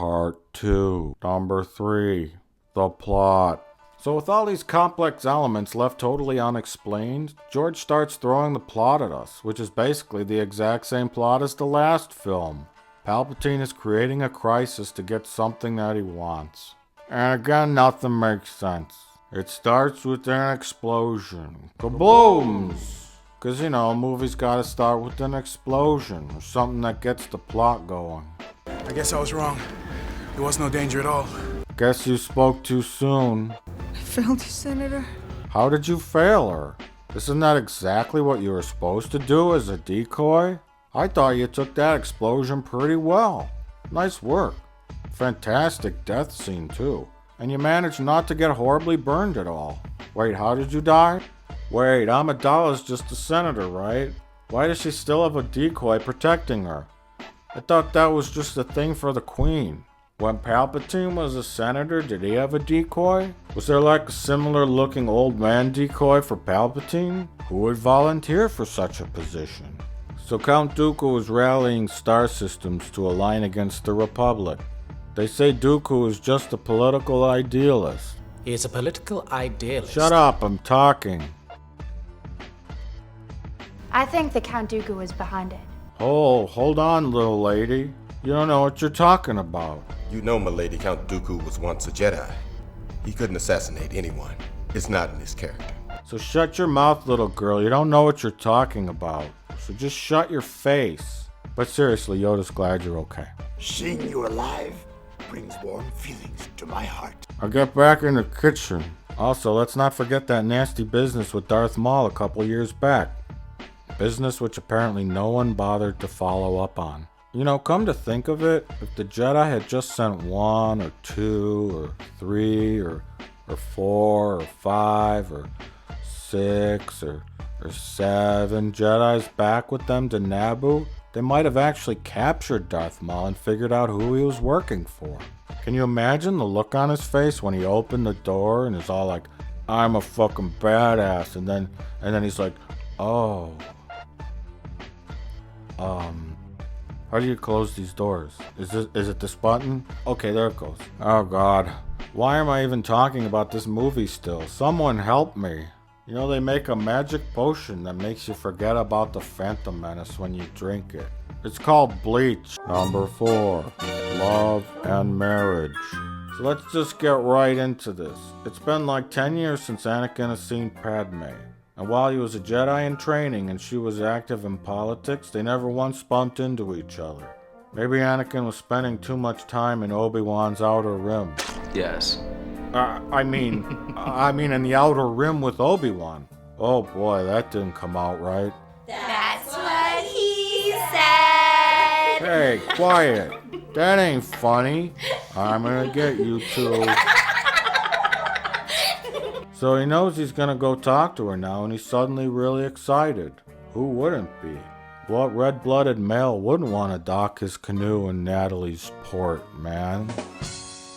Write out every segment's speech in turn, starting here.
Part 2. Number 3. The plot. So with all these complex elements left totally unexplained, George starts throwing the plot at us, which is basically the exact same plot as the last film. Palpatine is creating a crisis to get something that he wants. And again, nothing makes sense. It starts with an explosion. Kablooms! Because, movies gotta start with an explosion, or something that gets the plot going. I guess I was wrong. There was no danger at all. Guess you spoke too soon. I failed you, Senator. How did you fail her? Isn't that exactly what you were supposed to do as a decoy? I thought you took that explosion pretty well. Nice work. Fantastic death scene too. And you managed not to get horribly burned at all. Wait, how did you die? Wait, Amidala's just a senator, right? Why does she still have a decoy protecting her? I thought that was just a thing for the queen. When Palpatine was a senator, did he have a decoy? Was there like a similar looking old man decoy for Palpatine? Who would volunteer for such a position? So Count Dooku is rallying star systems to align against the Republic. They say Dooku is just a political idealist. He is a political idealist. Shut up, I'm talking. I think the Count Dooku is behind it. Oh, hold on, little lady. You don't know what you're talking about. You know, milady, Count Dooku was once a Jedi. He couldn't assassinate anyone. It's not in his character. So shut your mouth, little girl. You don't know what you're talking about. So just shut your face. But seriously, Yoda's glad you're okay. Seeing you alive brings warm feelings to my heart. I'll get back in the kitchen. Also, let's not forget that nasty business with Darth Maul a couple years back. Business which apparently no one bothered to follow up on. Come to think of it, if the Jedi had just sent 1 or 2 or 3 or 4 or 5 or 6 or 7 Jedis back with them to Naboo, they might have actually captured Darth Maul and figured out who he was working for. Can you imagine the look on his face when he opened the door and is all like, I'm a fucking badass, and then he's like, oh. How do you close these doors? Is it this button? Okay, there it goes. Oh god. Why am I even talking about this movie still? Someone help me. They make a magic potion that makes you forget about the Phantom Menace when you drink it. It's called bleach. Number 4. Love and marriage. So let's just get right into this. It's been like 10 years since Anakin has seen Padme. And while he was a Jedi in training and she was active in politics, they never once bumped into each other. Maybe Anakin was spending too much time in Obi-Wan's Outer Rim. Yes. I mean in the Outer Rim with Obi-Wan. Oh boy, that didn't come out right. That's what he said. Hey, quiet. That ain't funny. I'm gonna get you two. So he knows he's gonna go talk to her now, and he's suddenly really excited. Who wouldn't be? What red-blooded male wouldn't want to dock his canoe in Natalie's port, man?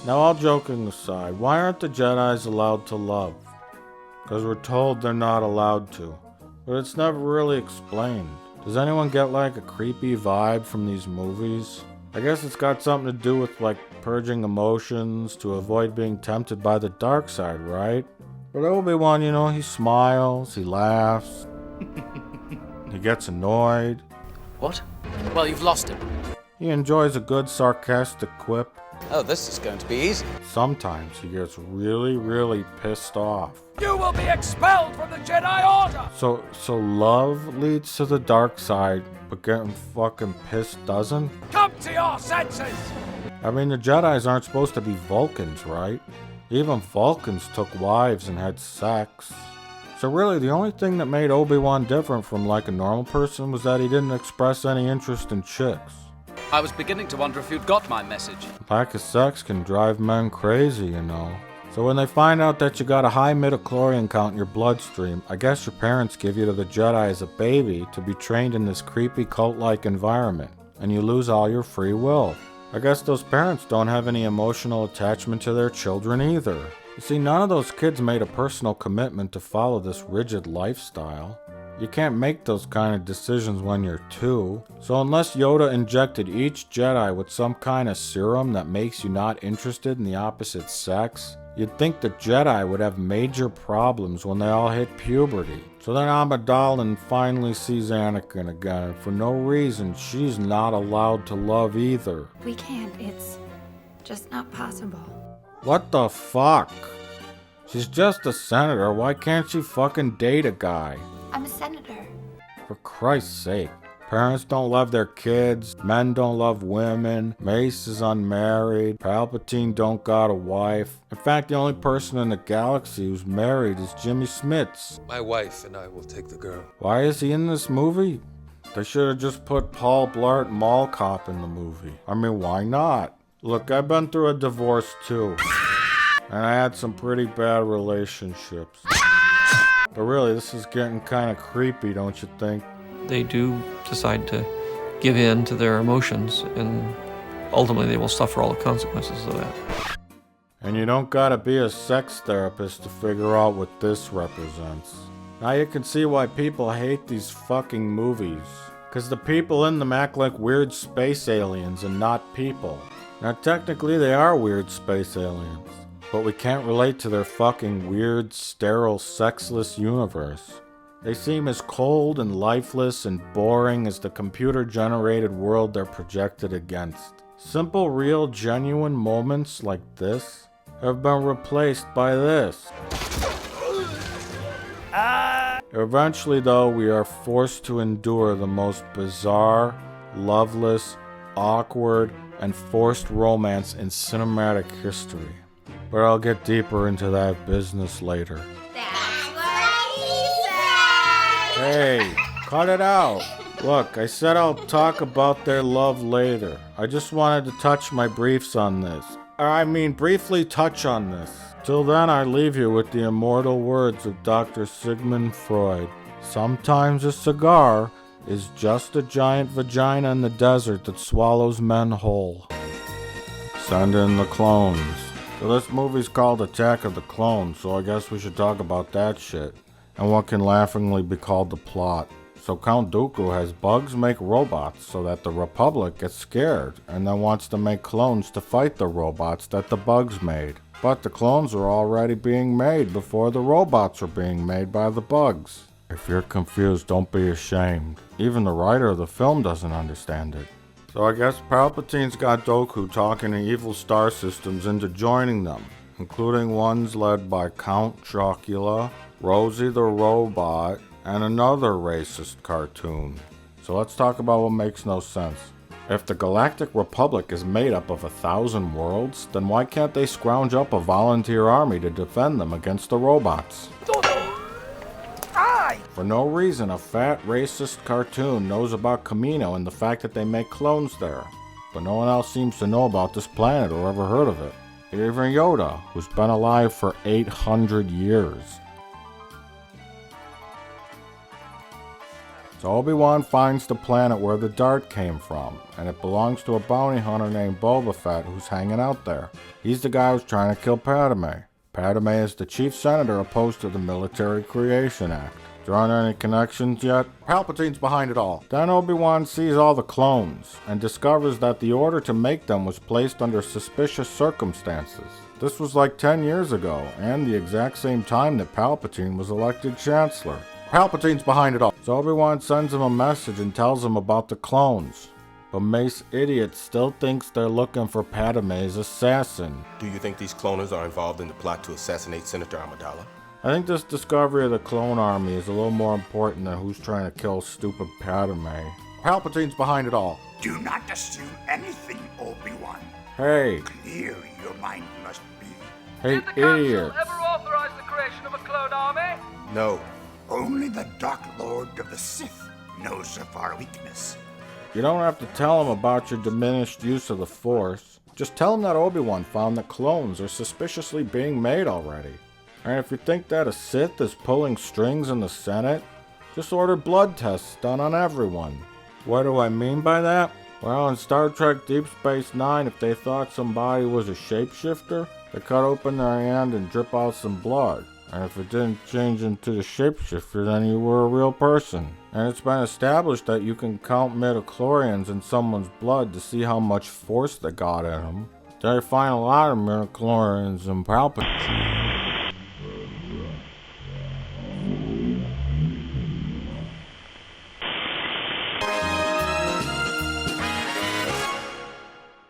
Now, all joking aside, why aren't the Jedis allowed to love? Because we're told they're not allowed to. But it's never really explained. Does anyone get like a creepy vibe from these movies? I guess it's got something to do with like purging emotions to avoid being tempted by the dark side, right? But Obi-Wan, he smiles, he laughs, he gets annoyed. What? Well, you've lost him. He enjoys a good sarcastic quip. Oh, this is going to be easy. Sometimes he gets really, really pissed off. You will be expelled from the Jedi Order! So love leads to the dark side, but getting fucking pissed doesn't? Come to your senses! I mean, the Jedis aren't supposed to be Vulcans, right? Even Vulcans took wives and had sex. So really, the only thing that made Obi-Wan different from like a normal person was that he didn't express any interest in chicks. I was beginning to wonder if you'd got my message. Lack of sex can drive men crazy, So when they find out that you got a high midichlorian count in your bloodstream, I guess your parents give you to the Jedi as a baby to be trained in this creepy cult-like environment, and you lose all your free will. I guess those parents don't have any emotional attachment to their children either. You see, none of those kids made a personal commitment to follow this rigid lifestyle. You can't make those kind of decisions when you're 2. So unless Yoda injected each Jedi with some kind of serum that makes you not interested in the opposite sex, you'd think the Jedi would have major problems when they all hit puberty. So then Amidala finally sees Anakin again, and for no reason, she's not allowed to love either. We can't. It's just not possible. What the fuck? She's just a senator. Why can't she fucking date a guy? I'm a senator. For Christ's sake. Parents don't love their kids. Men don't love women. Mace is unmarried. Palpatine don't got a wife. In fact, the only person in the galaxy who's married is Jimmy Smits. My wife and I will take the girl. Why is he in this movie? They should have just put Paul Blart Mall Cop in the movie. I mean, why not? Look, I've been through a divorce too. And I had some pretty bad relationships. But really, this is getting kind of creepy, don't you think? They do decide to give in to their emotions, and ultimately they will suffer all the consequences of that. And you don't gotta be a sex therapist to figure out what this represents. Now you can see why people hate these fucking movies. Cause the people in them act like weird space aliens and not people. Now technically they are weird space aliens. But we can't relate to their fucking weird, sterile, sexless universe. They seem as cold and lifeless and boring as the computer-generated world they're projected against. Simple, real, genuine moments like this have been replaced by this. Eventually, though, we are forced to endure the most bizarre, loveless, awkward, and forced romance in cinematic history. But I'll get deeper into that business later. That's what he said! Hey, cut it out. Look, I said I'll talk about their love later. I just wanted to touch my briefs on this. Briefly touch on this. Till then, I leave you with the immortal words of Dr. Sigmund Freud. Sometimes a cigar is just a giant vagina in the desert that swallows men whole. Send in the clones. So this movie's called Attack of the Clones, so I guess we should talk about that shit. And what can laughingly be called the plot. So Count Dooku has bugs make robots so that the Republic gets scared and then wants to make clones to fight the robots that the bugs made. But the clones are already being made before the robots are being made by the bugs. If you're confused, don't be ashamed. Even the writer of the film doesn't understand it. So I guess Palpatine's got Dooku talking to evil star systems into joining them, including ones led by Count Chocula, Rosie the Robot, and another racist cartoon. So let's talk about what makes no sense. If the Galactic Republic is made up of 1,000 worlds, then why can't they scrounge up a volunteer army to defend them against the robots? For no reason, a fat racist cartoon knows about Kamino and the fact that they make clones there. But no one else seems to know about this planet or ever heard of it. Even Yoda, who's been alive for 800 years. So Obi-Wan finds the planet where the dart came from, and it belongs to a bounty hunter named Boba Fett who's hanging out there. He's the guy who's trying to kill Padme. Padme is the chief senator opposed to the Military Creation Act. Drawing any connections yet? Palpatine's behind it all. Then Obi-Wan sees all the clones, and discovers that the order to make them was placed under suspicious circumstances. This was like 10 years ago, and the exact same time that Palpatine was elected Chancellor. Palpatine's behind it all. So Obi-Wan sends him a message and tells him about the clones. But Mace Idiot still thinks they're looking for Padme's assassin. Do you think these cloners are involved in the plot to assassinate Senator Amidala? I think this discovery of the clone army is a little more important than who's trying to kill stupid Padme. Palpatine's behind it all. Do not assume anything, Obi-Wan. Hey. Clear your mind must be. Hey, Did the Council idiot. ever authorize the creation of a clone army? No. Only the Dark Lord of the Sith knows of our weakness. You don't have to tell him about your diminished use of the Force. Just tell him that Obi-Wan found that clones are suspiciously being made already. And if you think that a Sith is pulling strings in the Senate, just order blood tests done on everyone. What do I mean by that? Well, in Star Trek Deep Space Nine, if they thought somebody was a shapeshifter, they cut open their hand and drip out some blood. And if it didn't change into the shapeshifter, then you were a real person. And it's been established that you can count midichlorians in someone's blood to see how much force they got in them. They find a lot of midichlorians in Palpatine.